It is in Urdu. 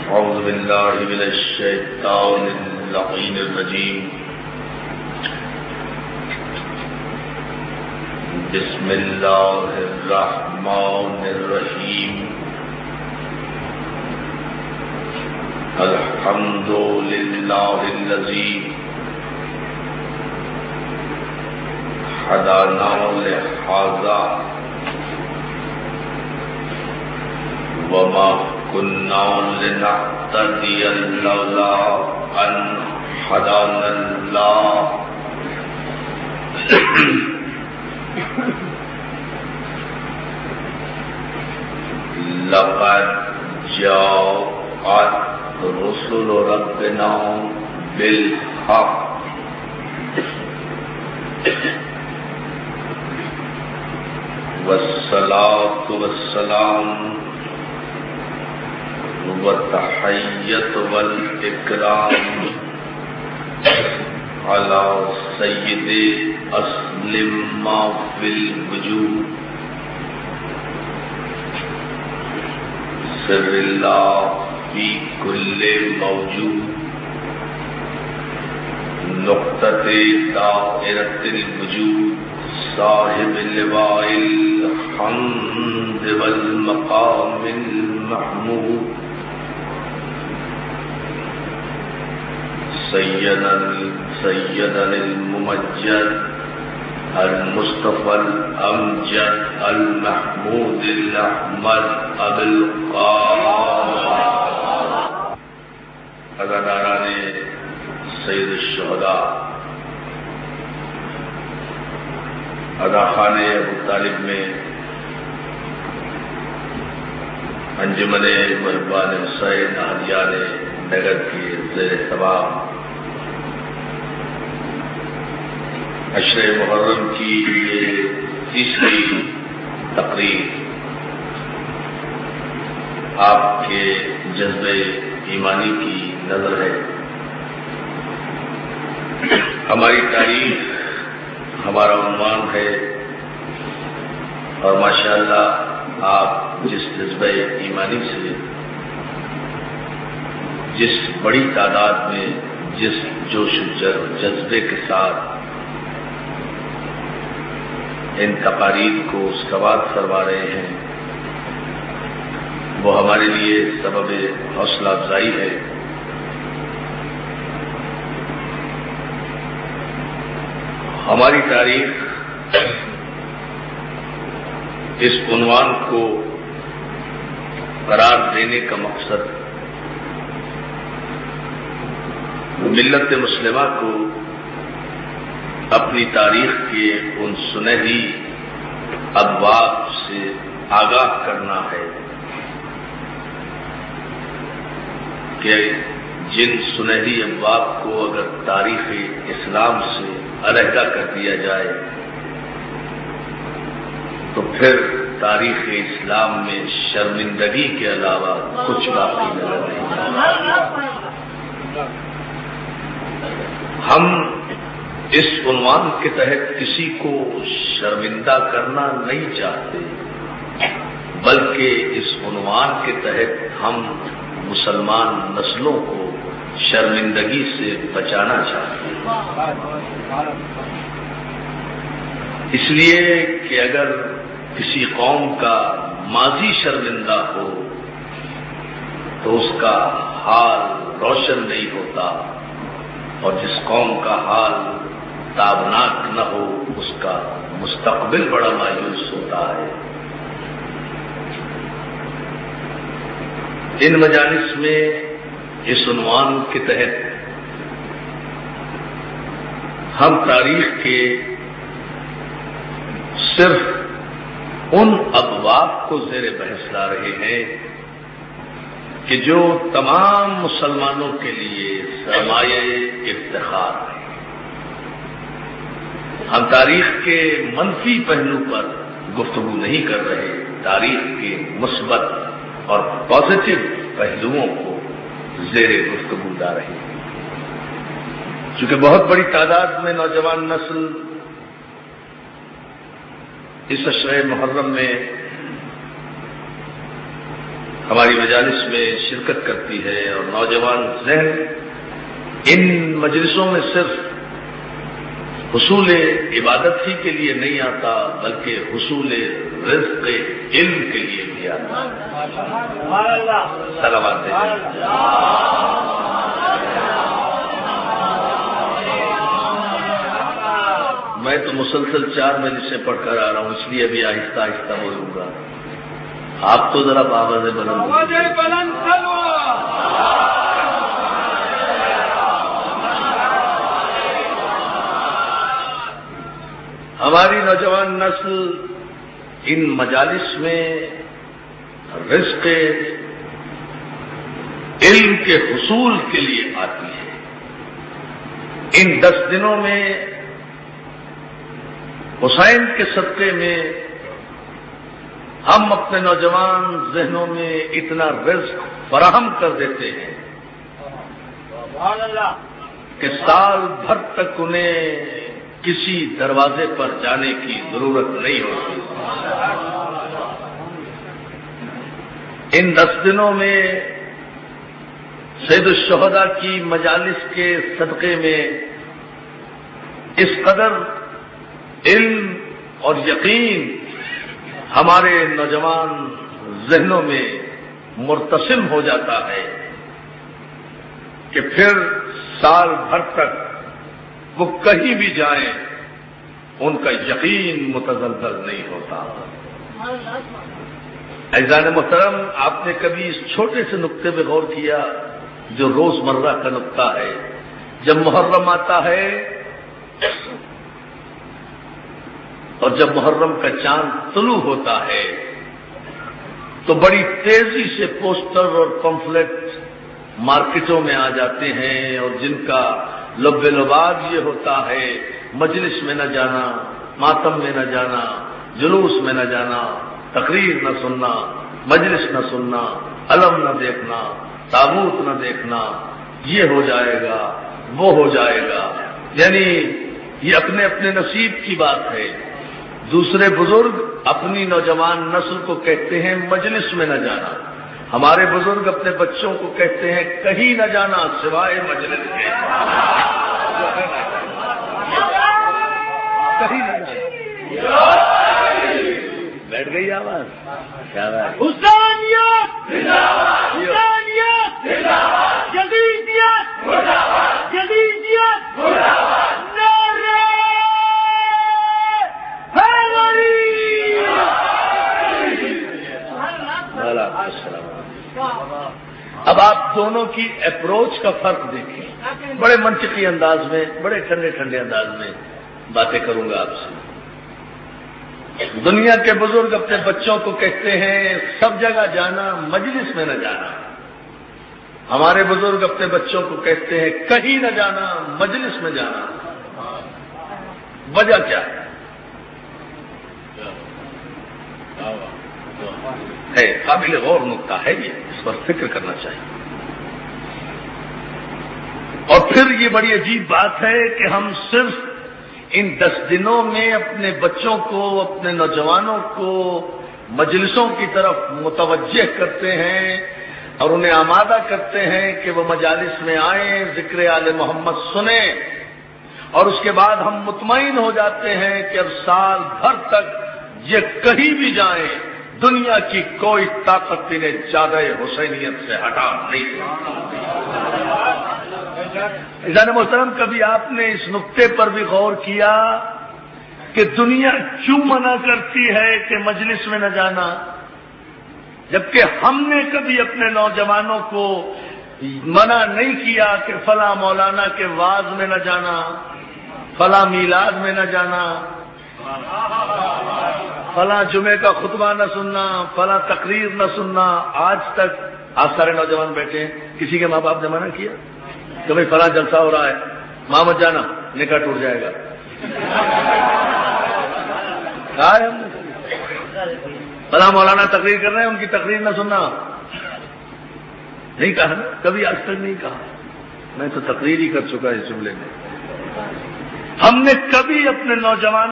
أعوذ بالله من الشيطان اللعين الرجيم. بسم الله الرحمن الرحيم. الحمد لله الذي هدانا لهذا وما كنا لنهتدي لولا أن هدانا الله. لقد جاءت رسل ربنا بالحق والصلاة والسلام والتحية والإكرام على سيد أسلم ما في الوجود سر الله في كل موجود نقطة دائرة الوجود صاحب اللواء الحمد والمقام المحمود سيدنا الممجد المصطفى الأمجد المحمود الأحمد أبو القاسم أذانان سید الشہداء ادا خان ابو طالب میں انجمن محبان حسین اہلیان نگر کے زیر تمام عشر محرم کی یہ تیسری تقریر آپ کے جذبے ایمانی کی نظر ہے. ہماری تاریخ ہمارا عنوان ہے اور ماشاءاللہ آپ جس جذبہ ایمانی سے جس بڑی تعداد میں جس جوش و جذبے کے ساتھ ان تقاریر کو سماعت فرما رہے ہیں وہ ہمارے لیے سبب حوصلہ افزائی ہے. ہماری تاریخ اس عنوان کو قرار دینے کا مقصد ملت مسلمہ کو اپنی تاریخ کے ان سنہری ابواب سے آگاہ کرنا ہے کہ جن سنہری ابواب کو اگر تاریخ اسلام سے علیحدہ کر دیا جائے تو پھر تاریخ اسلام میں شرمندگی کے علاوہ کچھ باقی نظر نہیں. ہم اس عنوان کے تحت کسی کو شرمندہ کرنا نہیں چاہتے بلکہ اس عنوان کے تحت ہم مسلمان نسلوں کو شرمندگی سے بچانا چاہتے ہیں. اس لیے کہ اگر کسی قوم کا ماضی شرمندہ ہو تو اس کا حال روشن نہیں ہوتا اور جس قوم کا حال تابناک نہ ہو اس کا مستقبل بڑا مایوس ہوتا ہے. ان مجالس میں اس عنوان کے تحت ہم تاریخ کے صرف ان ابواب کو زیر بحث لا رہے ہیں کہ جو تمام مسلمانوں کے لیے سرمایہ افتخار ہے. ہم تاریخ کے منفی پہلو پر گفتگو نہیں کر رہے، تاریخ کے مثبت اور پازیٹو پہلوؤں کو زیر گفتگو لا رہے ہیں. چونکہ بہت بڑی تعداد میں نوجوان نسل اس عشرہ محرم میں ہماری مجالس میں شرکت کرتی ہے اور نوجوان ذہن ان مجلسوں میں صرف حصول عبادت ہی کے لیے نہیں آتا بلکہ حصول رزق علم کے لیے بھی آتا ہے۔ صلوات میں تو مسلسل 4 مجلسیں پڑھ کر آ رہا ہوں، اس لیے ابھی آہستہ آہستہ بولوں گا۔ آپ تو ذرا آواز بلند ہماری نوجوان نسل ان مجالس میں رزق علم کے حصول کے لیے آتی ہے۔ ان 10 دنوں میں حسین کے صدقے میں ہم اپنے نوجوان ذہنوں میں اتنا رزق فراہم کر دیتے ہیں کہ سال بھر تک انہیں کسی دروازے پر جانے کی ضرورت نہیں ہوتی۔ ان 10 دنوں میں سید الشہداء کی مجالس کے صدقے میں اس قدر علم اور یقین ہمارے نوجوان ذہنوں میں مرتسم ہو جاتا ہے کہ پھر سال بھر تک وہ کہیں بھی جائیں ان کا یقین متزلزل نہیں ہوتا۔ عزیزان محترم، آپ نے کبھی اس چھوٹے سے نقطے پہ غور کیا جو روزمرہ کا نقطہ ہے؟ جب محرم آتا ہے اور جب محرم کا چاند طلوع ہوتا ہے تو بڑی تیزی سے پوسٹر اور پمفلٹ مارکیٹوں میں آ جاتے ہیں اور جن کا لب لباب یہ ہوتا ہے مجلس میں نہ جانا، ماتم میں نہ جانا، جلوس میں نہ جانا، تقریر نہ سننا، مجلس نہ سننا، علم نہ دیکھنا، تابوت نہ دیکھنا، یہ ہو جائے گا، وہ ہو جائے گا۔ یعنی یہ اپنے اپنے نصیب کی بات ہے۔ دوسرے بزرگ اپنی نوجوان نسل کو کہتے ہیں مجلس میں نہ جانا، ہمارے بزرگ اپنے بچوں کو کہتے ہیں کہیں نہ جانا سوائے مجلس کے، کہیں نہ جانا۔ بیٹھ گئی آواز؟ کیا بات؟ حسینیت حسینیت جدیدیت جدیدیت نعرہ حیدری۔ اب آپ دونوں کی اپروچ کا فرق دیکھیں، بڑے منطقی انداز میں، بڑے ٹھنڈے ٹھنڈے انداز میں باتیں کروں گا آپ سے۔ دنیا کے بزرگ اپنے بچوں کو کہتے ہیں سب جگہ جانا، مجلس میں نہ جانا۔ ہمارے بزرگ اپنے بچوں کو کہتے ہیں کہیں نہ جانا، مجلس میں جانا۔ وجہ کیا ہے؟ قابل غور نقطہ ہے یہ، اس پر فکر کرنا چاہیے۔ اور پھر یہ بڑی عجیب بات ہے کہ ہم صرف ان 10 دنوں میں اپنے بچوں کو، اپنے نوجوانوں کو مجلسوں کی طرف متوجہ کرتے ہیں اور انہیں آمادہ کرتے ہیں کہ وہ مجالس میں آئیں، ذکر آل محمد سنیں، اور اس کے بعد ہم مطمئن ہو جاتے ہیں کہ اب سال بھر تک یہ کہیں بھی جائیں دنیا کی کوئی طاقت انہیں زیادہ حسینیت سے ہٹا نہیں سکتی۔ عزیزان محترم، کبھی آپ نے اس نقطے پر بھی غور کیا کہ دنیا کیوں منع کرتی ہے کہ مجلس میں نہ جانا، جبکہ ہم نے کبھی اپنے نوجوانوں کو منع نہیں کیا کہ فلاں مولانا کے وعظ میں نہ جانا، فلاں میلاد میں نہ جانا، فلاں جمعے کا خطبہ نہ سننا، فلاں تقریر نہ سننا۔ آج تک آپ سارے نوجوان بیٹھے ہیں، کسی کے ماں باپ نے منع کیا کہ بھائی فلاں جلسہ ہو رہا ہے، ماں مت جانا، نکاح ٹوٹ جائے گا؟ کہا ہے ہم نے؟ فلاں مولانا تقریر کر رہے ہیں، ان کی تقریر نہ سننا، نہیں کہا نا؟ کبھی آج تک نہیں کہا۔ میں تو تقریر ہی کر چکا اس جملے میں۔ ہم نے کبھی اپنے نوجوان